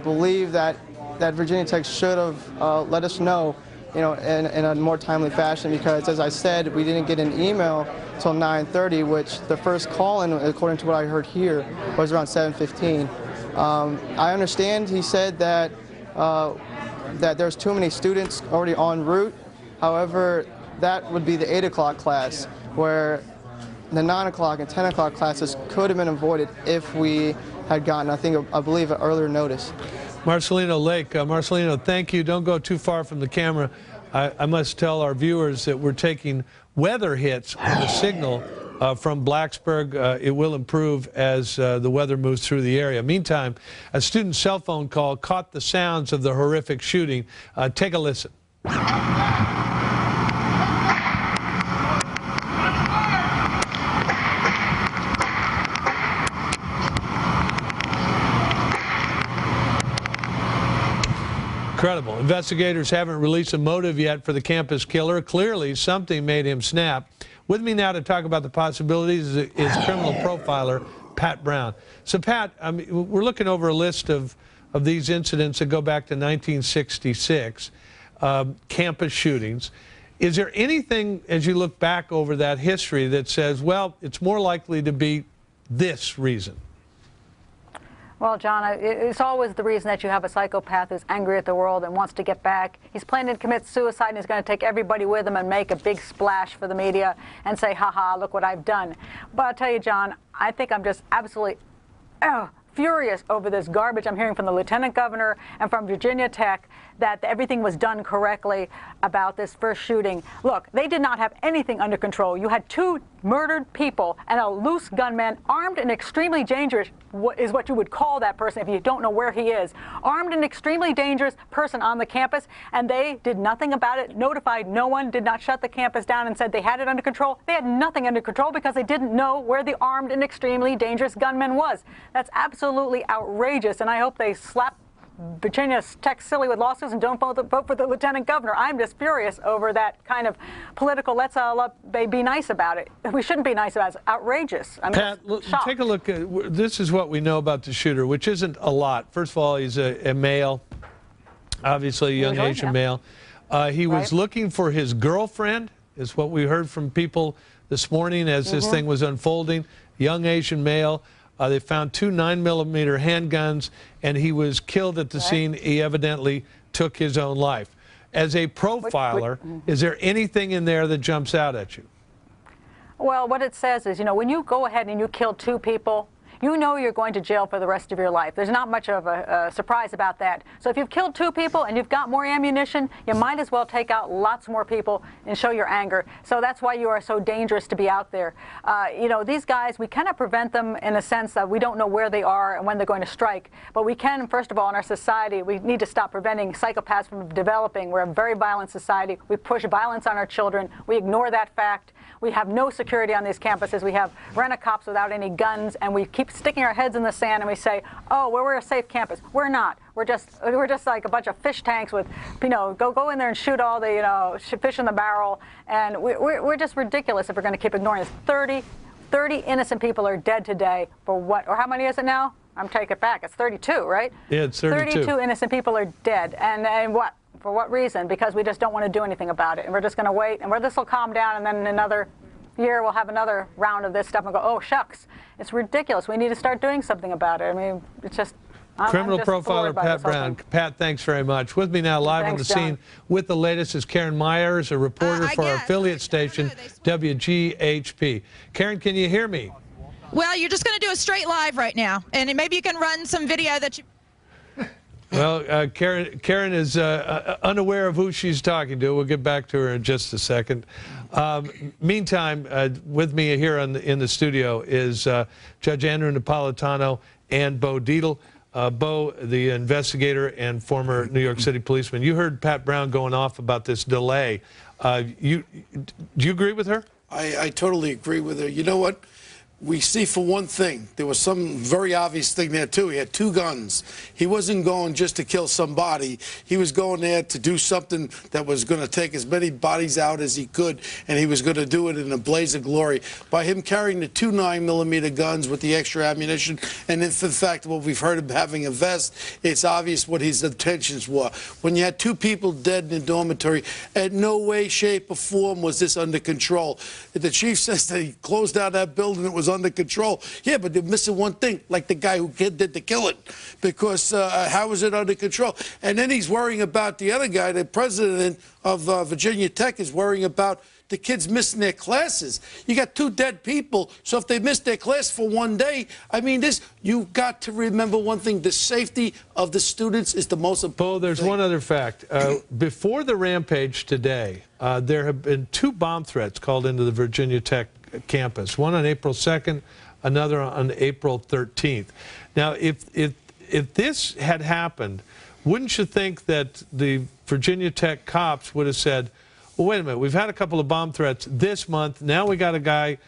believe that Virginia Tech should have let us know, in a more timely fashion, because, as I said, we didn't get an email till 9:30, which the first call-in, according to what I heard here, was around 7:15. I understand he said that there's too many students already en route. However, that would be the 8 o'clock class, where the 9 o'clock and 10 o'clock classes could have been avoided if we had gotten, I believe, an earlier notice. Marcelino Lake. Marcelino, thank you. Don't go too far from the camera. I must tell our viewers that we're taking weather hits on the signal from Blacksburg. It will improve as the weather moves through the area. Meantime, a student's cell phone call caught the sounds of the horrific shooting. Take a listen. Incredible. Investigators haven't released a motive yet for the campus killer. Clearly, something made him snap. With me now to talk about the possibilities is criminal profiler Pat Brown. So, Pat, we're looking over a list of these incidents that go back to 1966, campus shootings. Is there anything, as you look back over that history, that says, well, it's more likely to be this reason? Well, John, it's always the reason that you have a psychopath who's angry at the world and wants to get back. He's planning to commit suicide, and he's going to take everybody with him and make a big splash for the media and say, ha-ha, look what I've done. But I'll tell you, John, I think I'm just absolutely furious over this garbage I'm hearing from the lieutenant governor and from Virginia Tech that everything was done correctly about this first shooting. Look, they did not have anything under control. You had 2 murdered people and a loose gunman, armed and extremely dangerous, is what you would call that person if you don't know where he is. Armed and extremely dangerous person on the campus, and they did nothing about it, notified no one, did not shut the campus down and said they had it under control. They had nothing under control because they didn't know where the armed and extremely dangerous gunman was. That's absolutely outrageous, and I hope they slap Virginia Tech silly with lawsuits and don't vote for the lieutenant governor. I'm just furious over that kind of political, let's be nice about it. We shouldn't be nice about it. It's outrageous. I'm Pat, look, take a look at, this is what we know about the shooter, which isn't a lot. First of all, he's a male, obviously a young Asian male. He was looking for his girlfriend, is what we heard from people this morning as this thing was unfolding. Young Asian male. They found 2 9mm handguns, and he was killed at the scene. He evidently took his own life. As a profiler, is there anything in there that jumps out at you? Well, what it says is, when you go ahead and you kill 2 people, you know you're going to jail for the rest of your life. There's not much of a surprise about that. So if you've killed 2 people and you've got more ammunition, you might as well take out lots more people and show your anger. So that's why you are so dangerous to be out there. These guys, we cannot prevent them in a sense that we don't know where they are and when they're going to strike. But we can, first of all, in our society, we need to stop preventing psychopaths from developing. We're a very violent society. We push violence on our children. We ignore that fact. We have no security on these campuses. We have rent-a-cops without any guns, and we keep sticking our heads in the sand and we say, oh, we're a safe campus. We're not. We're just like a bunch of fish tanks with, go in there and shoot all the, fish in the barrel. And we're just ridiculous if we're going to keep ignoring this. 30 innocent people are dead today for what, or how many is it now? I'm taking it back. It's 32, right? Yeah, it's 32. 32 innocent people are dead. And what? For what reason? Because we just don't want to do anything about it. And we're just going to wait, and this will calm down, and then in another year we'll have another round of this stuff and go, oh, shucks, it's ridiculous. We need to start doing something about it. I mean, it's just... Criminal I'm just profiler floored by Pat this whole Brown. thing. Pat, thanks very much. With me now live on the Thanks, John. scene with the latest is Karen Myers, a reporter for our affiliate station, WGHP. Karen, can you hear me? Well, you're just going to do a straight live right now, and maybe you can run some video that you... Well, Karen is unaware of who she's talking to. We'll get back to her in just a second. Meantime, with me here in the studio is Judge Andrew Napolitano and Bo Dietl. Bo, the investigator and former New York City policeman. You heard Pat Brown going off about this delay. Do you agree with her? I totally agree with her. You know what? We see, for one thing, there was some very obvious thing there, too. He had 2 guns. He wasn't going just to kill somebody. He was going there to do something that was going to take as many bodies out as he could, and he was going to do it in a blaze of glory. By him carrying the 2 9mm guns with the extra ammunition, and in fact, what we've heard of having a vest, it's obvious what his intentions were. When you had 2 people dead in the dormitory, in no way, shape, or form was this under control. The chief says that he closed down that building, it was under control. Yeah, but they're missing one thing, like the guy who did the killing, because how is it under control? And then he's worrying about the other guy, the president of Virginia Tech is worrying about the kids missing their classes. You got 2 dead people, so if they miss their class for 1 day, I mean, you've got to remember one thing, the safety of the students is the most important Bo, there's one other fact. Before the rampage today, there have been 2 bomb threats called into the Virginia Tech campus, one on April 2nd, another on April 13th. Now, if this had happened, wouldn't you think that the Virginia Tech cops would have said, well, wait a minute, we've had a couple of bomb threats this month, now we got a guy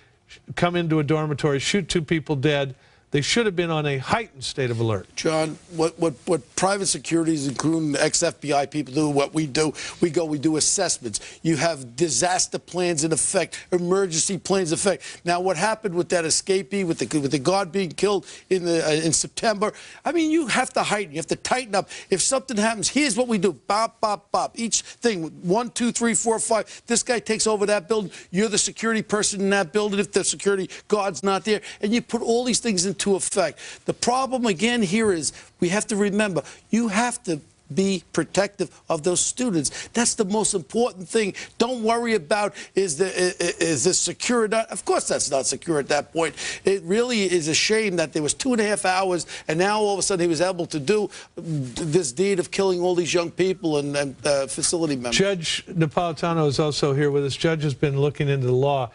come into a dormitory, shoot 2 people dead. They should have been on a heightened state of alert. John, what private securities, including ex-FBI people, do, what we do, we do assessments. You have disaster plans in effect, emergency plans in effect. Now, what happened with that escapee, with the guard being killed in September? I mean, you have to heighten. You have to tighten up. If something happens, here's what we do: bop, bop, bop. Each thing, 1, 2, 3, 4, 5. This guy takes over that building. You're the security person in that building. If the security guard's not there, and you put all these things into effect. The problem again here is we have to remember, you have to be protective of those students. That's the most important thing. Don't worry about is this secure or not. Of course that's not secure at that point. It really is a shame that there was 2.5 hours and now all of a sudden he was able to do this deed of killing all these young people and facility members. Judge Napolitano is also here with us. Judge has been looking into the law.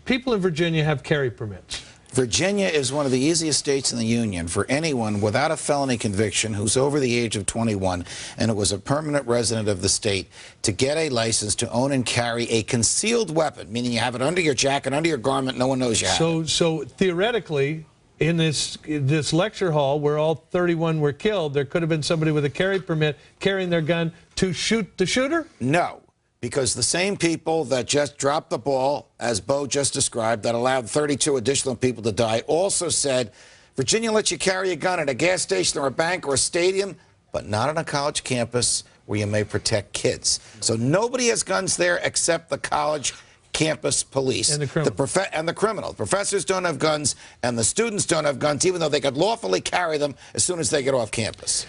People in Virginia have carry permits. Virginia is one of the easiest states in the union for anyone without a felony conviction who's over the age of 21 and who was a permanent resident of the state to get a license to own and carry a concealed weapon, meaning you have it under your jacket, under your garment, no one knows you have it. So theoretically, in this lecture hall where all 31 were killed, there could have been somebody with a carry permit carrying their gun to shoot the shooter? No. Because the same people that just dropped the ball, as Bo just described, that allowed 32 additional people to die, also said, Virginia lets you carry a gun at a gas station or a bank or a stadium, but not on a college campus where you may protect kids. So nobody has guns there except the college campus police. And the criminal. The professors don't have guns, and the students don't have guns, even though they could lawfully carry them as soon as they get off campus.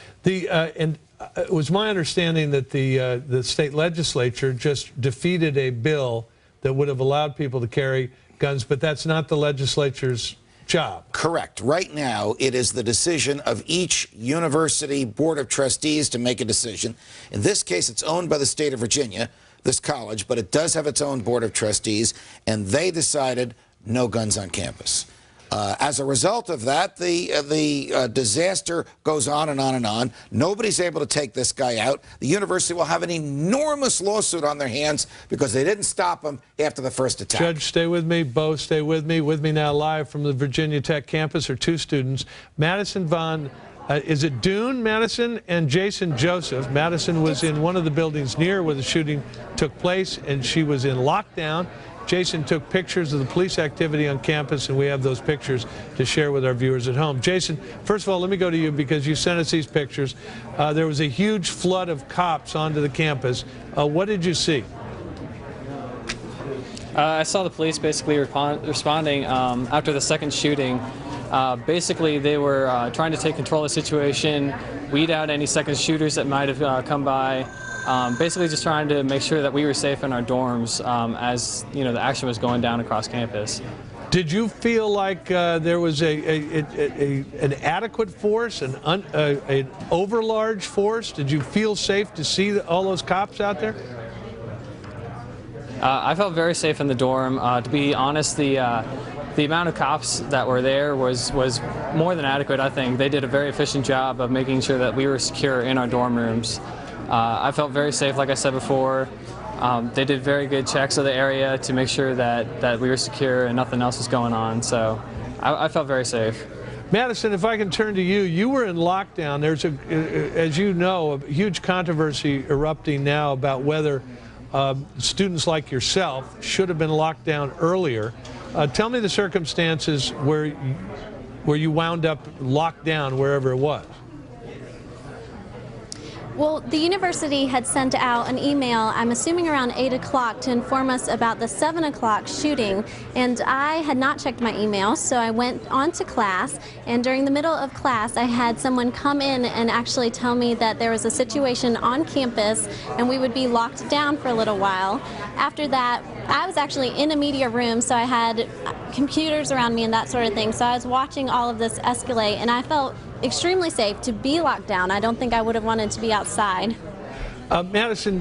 It was my understanding that the state legislature just defeated a bill that would have allowed people to carry guns, but that's not the legislature's job. Correct. Right now, it is the decision of each university board of trustees to make a decision. In this case, it's owned by the state of Virginia, this college, but it does have its own board of trustees, and they decided no guns on campus. As a result of that, the disaster goes on and on and on. Nobody's able to take this guy out. The university will have an enormous lawsuit on their hands because they didn't stop him after the first attack. Judge, stay with me. Bo, stay with me. With me now live from the Virginia Tech campus are 2 students, Madison Von... is it Dune Madison and Jason Joseph? Madison was in one of the buildings near where the shooting took place, and she was in lockdown. Jason took pictures of the police activity on campus, and we have those pictures to share with our viewers at home. Jason, first of all, let me go to you because you sent us these pictures. There was a huge flood of cops onto the campus. What did you see? I saw the police basically responding after the second shooting. Basically, they were trying to take control of the situation, weed out any second shooters that might have come by. Basically, just trying to make sure that we were safe in our dorms as the action was going down across campus. Did you feel like there was an adequate force, an overlarge force? Did you feel safe to see all those cops out there? I felt very safe in the dorm. To be honest, the amount of cops that were there was more than adequate, I think. They did a very efficient job of making sure that we were secure in our dorm rooms. I felt very safe, like I said before. They did very good checks of the area to make sure that we were secure and nothing else was going on. So I felt very safe. Madison, if I can turn to you, you were in lockdown. There's, as you know, a huge controversy erupting now about whether students like yourself should have been locked down earlier. Tell me the circumstances where you wound up locked down wherever it was. Well, the university had sent out an email, I'm assuming around 8 o'clock, to inform us about the 7 o'clock shooting, and I had not checked my email, so I went on to class, and during the middle of class I had someone come in and actually tell me that there was a situation on campus and we would be locked down for a little while. After that, I was actually in a media room, so I had computers around me and that sort of thing, so I was watching all of this escalate, and I felt extremely safe to be locked down. I don't think I would have wanted to be outside. Madison,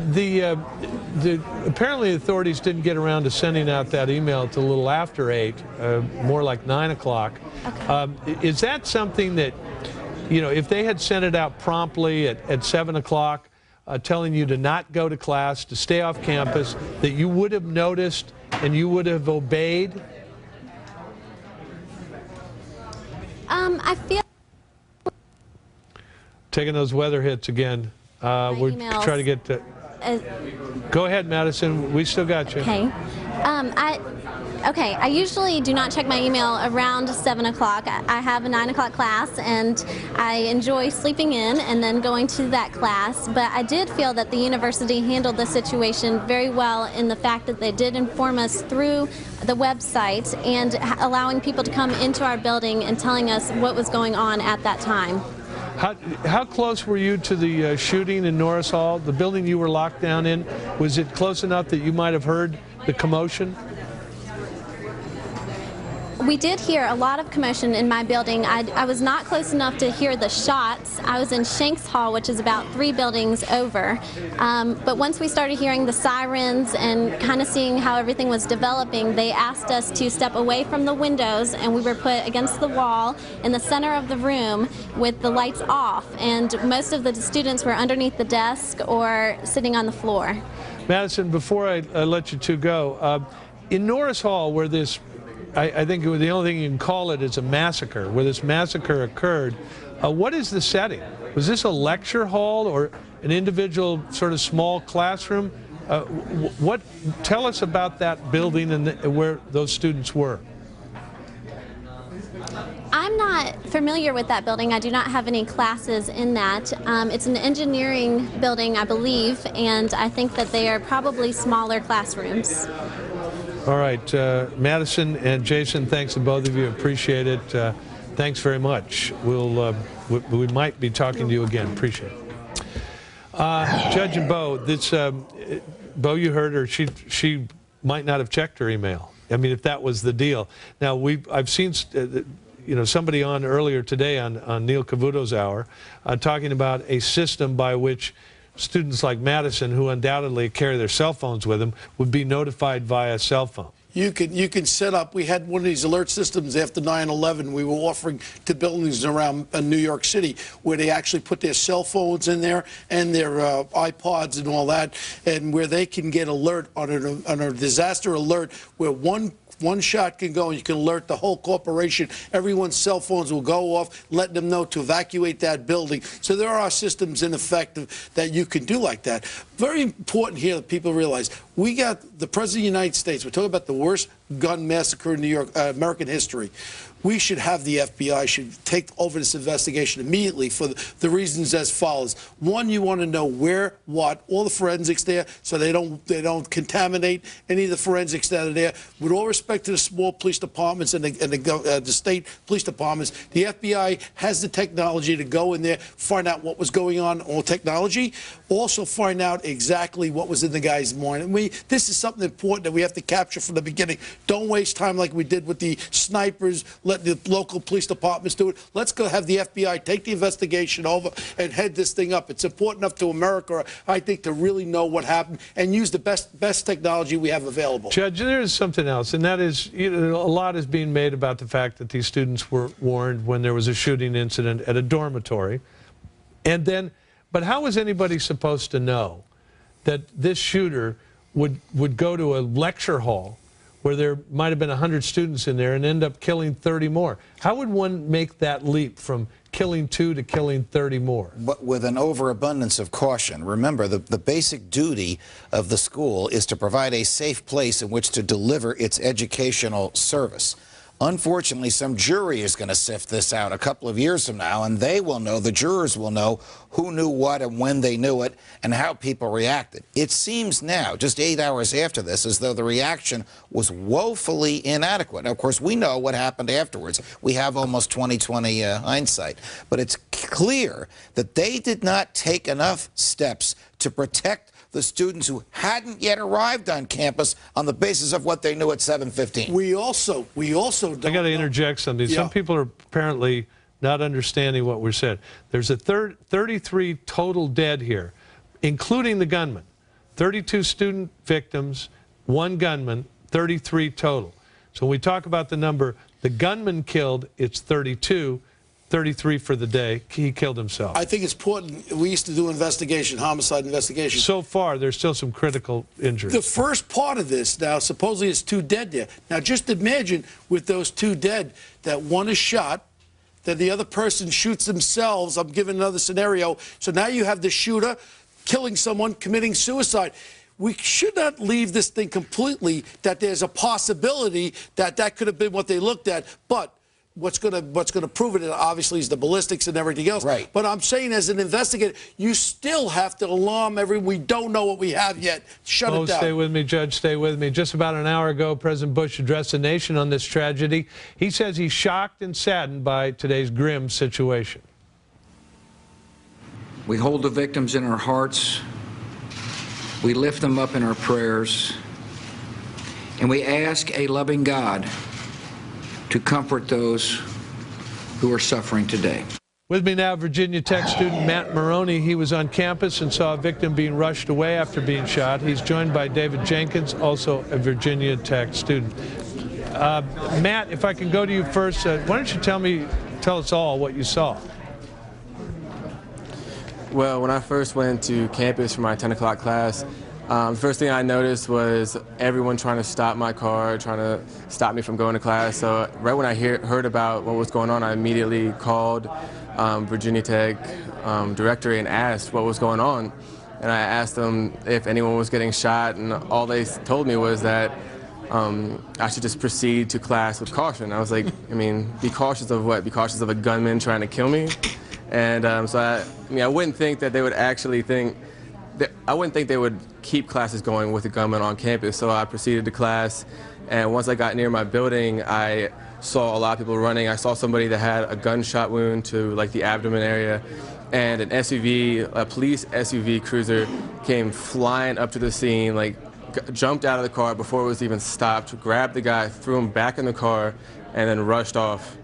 apparently the authorities didn't get around to sending out that email till a little after 8, more like 9 o'clock. Okay. Is that something that, if they had sent it out promptly at 7 o'clock, telling you to not go to class, to stay off campus, that you would have noticed and you would have obeyed? I feel taking those weather hits again. We're trying to get to... Go ahead, Madison. We still got you. Okay. I usually do not check my email around 7 o'clock. I have a 9 o'clock class, and I enjoy sleeping in and then going to that class. But I did feel that the university handled the situation very well in the fact that they did inform us through the website and allowing people to come into our building and telling us what was going on at that time. How close were you to the shooting in Norris Hall, the building you were locked down in? Was it close enough that you might have heard the commotion? We did hear a lot of commotion in my building. I was not close enough to hear the shots. I was in Shanks Hall, which is about 3 buildings over. But once we started hearing the sirens and kind of seeing how everything was developing, they asked us to step away from the windows, and we were put against the wall in the center of the room with the lights off. And most of the students were underneath the desk or sitting on the floor. Madison, before I let you two go, in Norris Hall, where this I think the only thing you can call it is a massacre, where this massacre occurred. What is the setting? Was this a lecture hall or an individual sort of small classroom? Tell us about that building and where those students were. I'm not familiar with that building. I do not have any classes in that. It's an engineering building, I believe, and I think that they are probably smaller classrooms. All right, Madison and Jason, thanks to both of you. Appreciate it. Thanks very much. We might be talking to you again. Appreciate it. Judge and Bo, Bo, you heard her. She might not have checked her email. I mean, if that was the deal. Now I've seen somebody on earlier today on Neil Cavuto's Hour talking about a system by which students like Madison, who undoubtedly carry their cell phones with them, would be notified via cell phone. You can set up, we had one of these alert systems after 9/11 we were offering to buildings around New York City where they actually put their cell phones in there and their iPods and all that, and where they can get alert on a disaster alert where one shot can go and you can alert the whole corporation. Everyone's cell phones will go off, letting them know to evacuate that building. So there are systems in effect that you can do like that. Very important here that people realize We got the President of the United States. We're talking about the worst gun massacre in New York, American history. We should have the FBI should take over this investigation immediately for the reasons as follows. One, you want to know where, what, all the forensics there, so they don't contaminate any of the forensics that are there. With all respect to the small police departments and the state police departments, the FBI has the technology to go in there, find out what was going on technology, also find out exactly what was in the guy's mind. And this is something important that we have to capture from the beginning. Don't waste time like we did with the snipers. Let the local police departments do it. Let's go have the FBI take the investigation over and head this thing up. It's important enough to America, I think, to really know what happened and use the best technology we have available. Judge, there is something else, and that is, a lot is being made about the fact that these students were warned when there was a shooting incident at a dormitory. And then, but how was anybody supposed to know that this shooter would go to a lecture hall where there might have been 100 students in there and end up killing 30 more? How would one make that leap from killing 2 to killing 30 more? But with an overabundance of caution. Remember, the basic duty of the school is to provide a safe place in which to deliver its educational service. Unfortunately, some jury is going to sift this out a couple of years from now, and they will know, the jurors will know, who knew what and when they knew it and how people reacted. It seems now, just 8 hours after this, as though the reaction was woefully inadequate. Now, of course, we know what happened afterwards. We have almost 20/20 hindsight. But it's clear that they did not take enough steps to protect the students who hadn't yet arrived on campus on the basis of what they knew at 7:15. We also I got to interject something. Yeah. Some people are apparently not understanding what we're saying. There's a 33 total dead here, including the gunman. 32 student victims, 1 gunman, 33 total. So when we talk about the number, the gunman killed, it's 32. 33 for the day. He killed himself. I think it's important. We used to do homicide investigation. So far, there's still some critical injuries. The first part of this, now, supposedly is 2 dead there. Now, just imagine with those 2 dead, that one is shot, that the other person shoots themselves. I'm giving another scenario. So now you have the shooter killing someone, committing suicide. We should not leave this thing completely that there's a possibility that that could have been what they looked at, but what's going to prove it obviously is the ballistics and everything else. Right. But I'm saying as an investigator, you still have to alarm everyone. We don't know what we have yet. Shut it down. Stay with me, Judge. Stay with me. Just about an hour ago, President Bush addressed the nation on this tragedy. He says he's shocked and saddened by today's grim situation. We hold the victims in our hearts. We lift them up in our prayers. And we ask a loving God to comfort those who are suffering today. With me now, Virginia Tech student Matt Maroney. He was on campus and saw a victim being rushed away after being shot. He's joined by David Jenkins, also a Virginia Tech student. Matt, if I can go to you first, why don't you tell us all what you saw? Well, when I first went to campus for my 10 o'clock class, the first thing I noticed was everyone trying to stop my car, trying to stop me from going to class. So right when I heard about what was going on, I immediately called Virginia Tech directory and asked what was going on. And I asked them if anyone was getting shot, and all they told me was that I should just proceed to class with caution. I was like, I mean, be cautious of what? Be cautious of a gunman trying to kill me? And so I wouldn't think that they would actually think, I wouldn't think they would keep classes going with a gunman on campus. So I proceeded to class, and once I got near my building, I saw a lot of people running. I saw somebody that had a gunshot wound to like the abdomen area, and an SUV, a police SUV cruiser, came flying up to the scene, like jumped out of the car before it was even stopped, grabbed the guy, threw him back in the car, and then rushed off.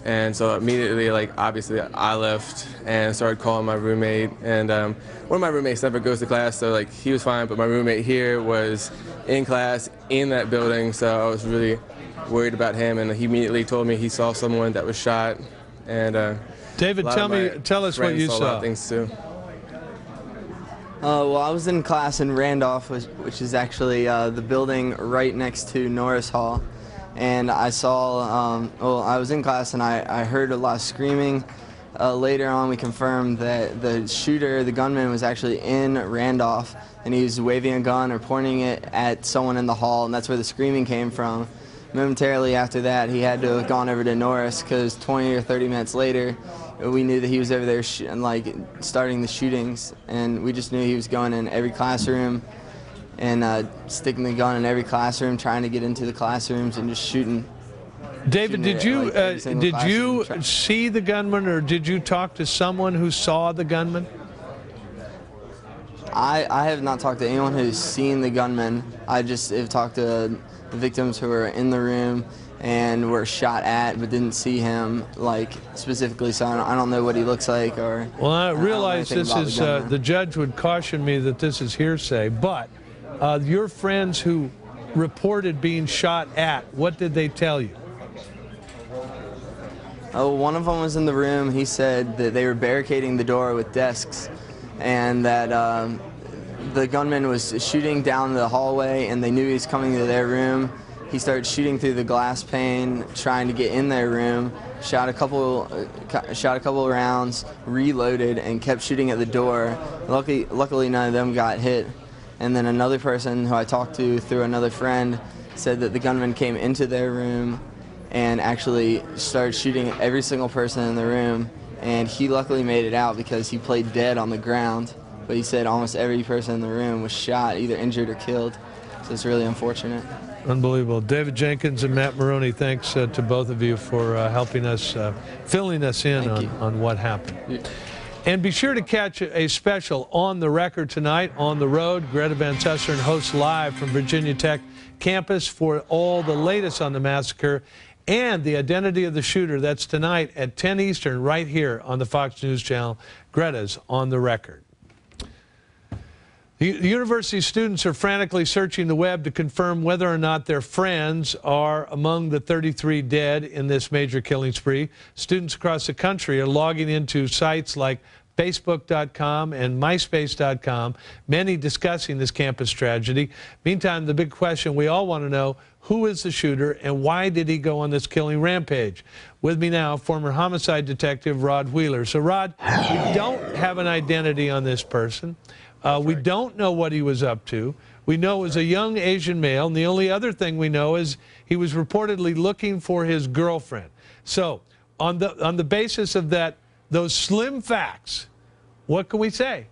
And so immediately, like, obviously, I left and started calling my roommate. And one of my roommates never goes to class, so, like, he was fine. But my roommate here was in class in that building, so I was really worried about him. And he immediately told me he saw someone that was shot. And David, tell us what you saw. A lot of things too. Well, I was in class in Randolph, which is actually the building right next to Norris Hall. And I saw, well, I was in class and I heard a lot of screaming later on we confirmed that the shooter, the gunman, was actually in Randolph, and he was waving a gun or pointing it at someone in the hall, and that's where the screaming came from. Momentarily after that, he had to have gone over to Norris, because 20 or 30 minutes later, we knew that he was over there starting the shootings, and we just knew he was going in every classroom and sticking the gun in every classroom, trying to get into the classrooms and just shooting. David, did you see the gunman, or did you talk to someone who saw the gunman? I have not talked to anyone who's seen the gunman. I just have talked to the victims who were in the room and were shot at but didn't see him specifically, so I don't know what he looks like. Or well, I realize this is the judge would caution me that this is hearsay, but your friends who reported being shot at, what did they tell you? Oh, one of them was in the room. He said that they were barricading the door with desks, and that the gunman was shooting down the hallway, and they knew he was coming to their room. He started shooting through the glass pane, trying to get in their room. Shot a couple rounds, reloaded, and kept shooting at the door. Luckily, none of them got hit. And then another person who I talked to through another friend said that the gunman came into their room and actually started shooting at every single person in the room. And he luckily made it out because he played dead on the ground. But he said almost every person in the room was shot, either injured or killed. So it's really unfortunate. Unbelievable. David Jenkins and Matt Maroney, thanks to both of you for helping us, filling us in on what happened. Yeah. And be sure to catch a special On the Record tonight, On the Road. Greta Van Susteren hosts live from Virginia Tech campus for all the latest on the massacre and the identity of the shooter. That's tonight at 10 Eastern right here on the Fox News Channel. Greta's On the Record. The university students are frantically searching the web to confirm whether or not their friends are among the 33 dead in this major killing spree. Students across the country are logging into sites like Facebook.com and MySpace.com, many discussing this campus tragedy. Meantime, the big question we all want to know, who is the shooter and why did he go on this killing rampage? With me now, former homicide detective Rod Wheeler. So Rod, we don't have an identity on this person. We don't know what he was up to. We know it was a young Asian male, and the only other thing we know is he was reportedly looking for his girlfriend. So on the basis of those slim facts, what can we say?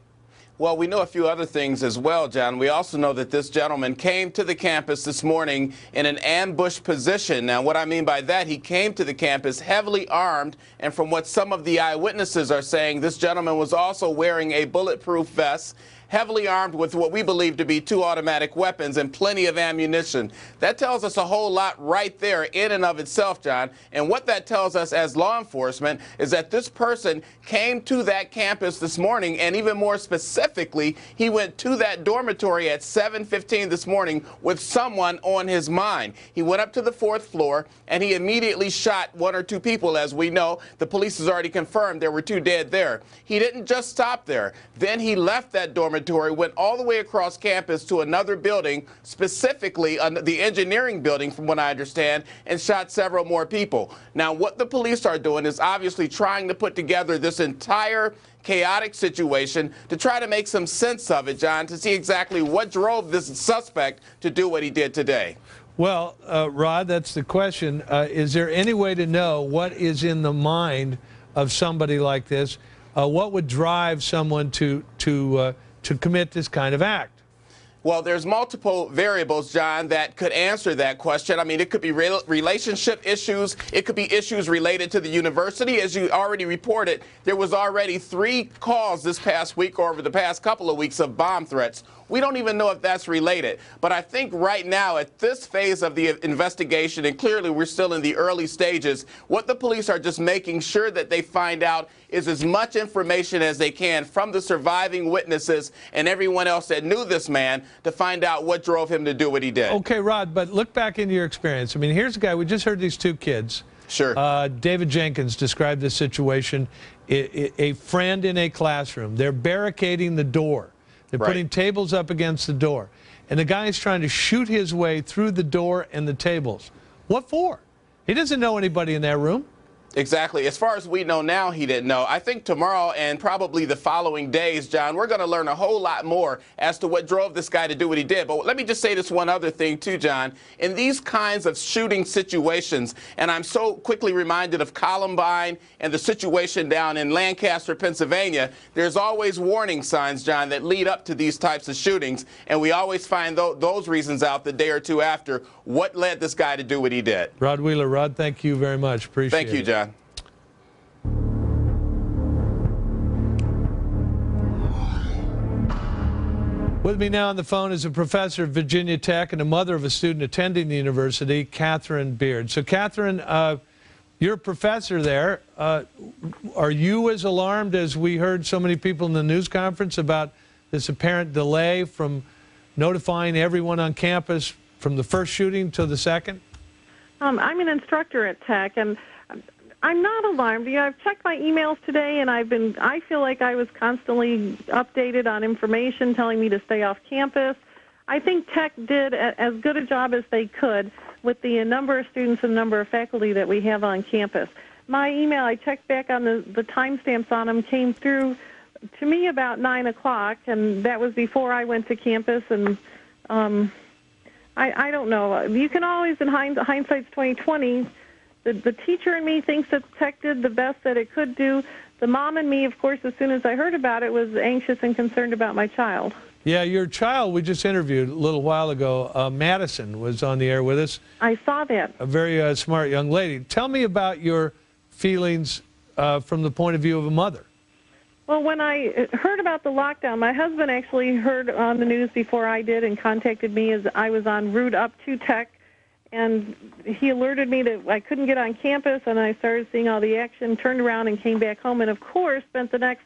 Well, we know a few other things as well, John. We also know that this gentleman came to the campus this morning in an ambush position. Now, what I mean by that, he came to the campus heavily armed, and from what some of the eyewitnesses are saying, this gentleman was also wearing a bulletproof vest, heavily armed with what we believe to be 2 automatic weapons and plenty of ammunition. That tells us a whole lot right there in and of itself, John. And what that tells us as law enforcement is that this person came to that campus this morning, and even more specifically, he went to that dormitory at 7:15 this morning with someone on his mind. He went up to the 4th floor, and he immediately shot 1 or 2 people. As we know, the police has already confirmed there were 2 dead there. He didn't just stop there. Then he left that dormitory, went all the way across campus to another building, specifically the engineering building, from what I understand, and shot several more people. Now, what the police are doing is obviously trying to put together this entire chaotic situation to try to make some sense of it, John, to see exactly what drove this suspect to do what he did today. Well, Rod, that's the question. Is there any way to know what is in the mind of somebody like this? What would drive someone to commit this kind of act? Well, there's multiple variables, John, that could answer that question. I mean, it could be relationship issues. It could be issues related to the university. As you already reported, there was already 3 calls this past week or over the past couple of weeks of bomb threats. We don't even know if that's related. But I think right now, at this phase of the investigation, and clearly we're still in the early stages, what the police are just making sure that they find out is as much information as they can from the surviving witnesses and everyone else that knew this man to find out what drove him to do what he did. Okay, Rod, but look back into your experience. I mean, here's a guy, we just heard these 2 kids. Sure. David Jenkins described this situation, a friend in a classroom. They're barricading the door. They're putting tables up against the door. And the guy's trying to shoot his way through the door and the tables. What for? He doesn't know anybody in that room. Exactly. As far as we know now, he didn't know. I think tomorrow and probably the following days, John, we're going to learn a whole lot more as to what drove this guy to do what he did. But let me just say this one other thing, too, John. In these kinds of shooting situations, and I'm so quickly reminded of Columbine and the situation down in Lancaster, Pennsylvania, there's always warning signs, John, that lead up to these types of shootings. And we always find those reasons out the day or two after what led this guy to do what he did. Rod Wheeler. Rod, thank you very much. Appreciate it. Thank you, John. With me now on the phone is a professor at Virginia Tech and a mother of a student attending the university, Catherine Beard. So, Catherine, you're a professor there. Are you as alarmed as we heard so many people in the news conference about this apparent delay from notifying everyone on campus from the first shooting to the second? I'm an instructor at Tech, and I'm not alarmed. You know, I've checked my emails today, and I feel like I was constantly updated on information telling me to stay off campus. I think Tech did as good a job as they could with the number of students and number of faculty that we have on campus. My email, I checked back on the timestamps on them, came through to me about 9 o'clock, and that was before I went to campus, and I don't know. You can always, in hindsight's 20/20, the teacher in me thinks that Tech did the best that it could do. The mom in me, of course, as soon as I heard about it, was anxious and concerned about my child. Yeah, your child we just interviewed a little while ago, Madison, was on the air with us. I saw that. A very smart young lady. Tell me about your feelings from the point of view of a mother. Well, when I heard about the lockdown, my husband actually heard on the news before I did and contacted me as I was en route up to Tech. And he alerted me that I couldn't get on campus, and I started seeing all the action, turned around and came back home, and of course spent the next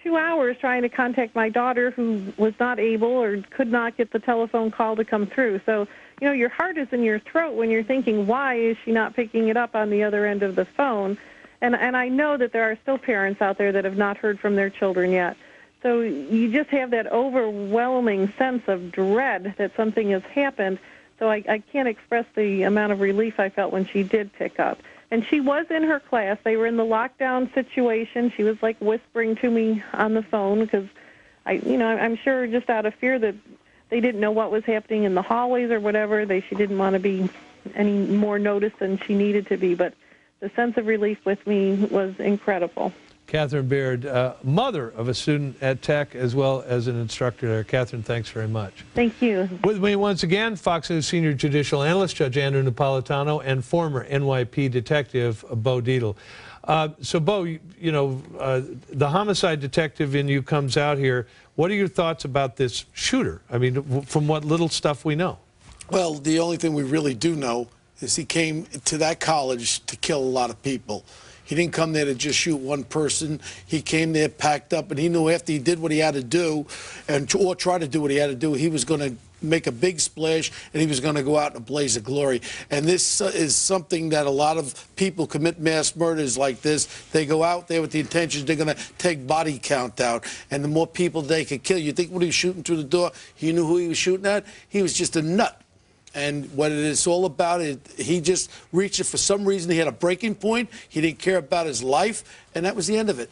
2 hours trying to contact my daughter, who was not able or could not get the telephone call to come through. So, you know, your heart is in your throat when you're thinking, why is she not picking it up on the other end of the phone? And I know that there are still parents out there that have not heard from their children yet. So you just have that overwhelming sense of dread that something has happened. So I can't express the amount of relief I felt when she did pick up. And she was in her class. They were in the lockdown situation. She was like whispering to me on the phone because, I'm sure just out of fear that they didn't know what was happening in the hallways or whatever. She didn't want to be any more noticed than she needed to be. But the sense of relief with me was incredible. Catherine Beard, mother of a student at Tech as well as an instructor there. Catherine, thanks very much. Thank you. With me once again, Fox News senior judicial analyst Judge Andrew Napolitano and former NYP detective Bo Dietl. So, Bo, the homicide detective in you comes out here. What are your thoughts about this shooter? I mean, from what little stuff we know. Well, the only thing we really do know is he came to that college to kill a lot of people. He didn't come there to just shoot one person. He came there packed up, and he knew after he did what he had to do, or try to do what he had to do, he was going to make a big splash, and he was going to go out in a blaze of glory. And this is something that a lot of people commit mass murders like this. They go out there with the intention they're going to take body count out, and the more people they could kill. You think when he was shooting through the door, he knew who he was shooting at? He was just a nut. And what it is all about, he just reached it for some reason. He had a breaking point. He didn't care about his life, and that was the end of it.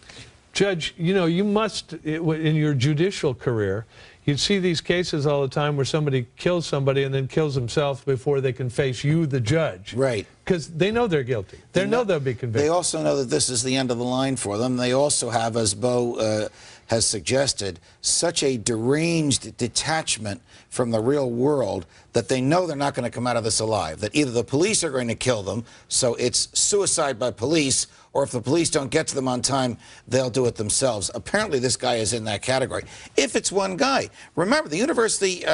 Judge, you must, in your judicial career, you'd see these cases all the time where somebody kills somebody and then kills himself before they can face you, the judge. Right. Because they know they're guilty. They know they'll be convicted. They also know that this is the end of the line for them. They also have, as Bo has suggested, such a deranged detachment from the real world that they know they're not going to come out of this alive, that either the police are going to kill them, so it's suicide by police, or if the police don't get to them on time, they'll do it themselves. Apparently, this guy is in that category. If it's one guy. Remember, the university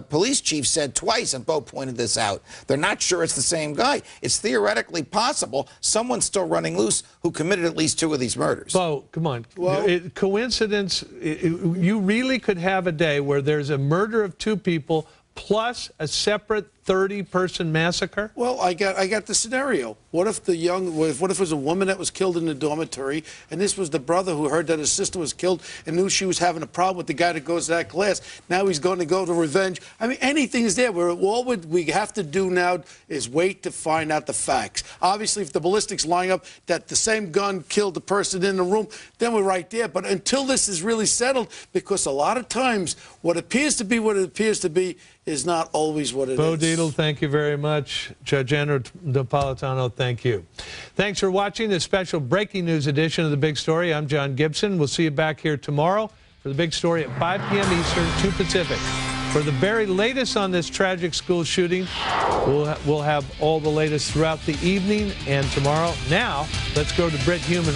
police chief said twice, and Bo pointed this out, they're not sure it's the same guy. It's theoretically possible someone's still running loose who committed at least 2 of these murders. Bo, come on. Well, coincidence, you really could have a day where there's a murder of 2 people plus a separate 30-person massacre? Well, I got the scenario. What if what if it was a woman that was killed in the dormitory, and this was the brother who heard that his sister was killed and knew she was having a problem with the guy that goes to that class. Now he's going to go to revenge. I mean, anything is there. All we have to do now is wait to find out the facts. Obviously, if the ballistics line up that the same gun killed the person in the room, then we're right there. But until this is really settled, because a lot of times what appears to be what it appears to be is not always what it is. Bo Dietl, thank you very much. Judge Andrew Napolitano, thank you. Thanks for watching this special breaking news edition of The Big Story. I'm John Gibson. We'll see you back here tomorrow for The Big Story at 5 p.m. Eastern, 2 Pacific. For the very latest on this tragic school shooting, we'll have all the latest throughout the evening and tomorrow. Now, let's go to Britt Human.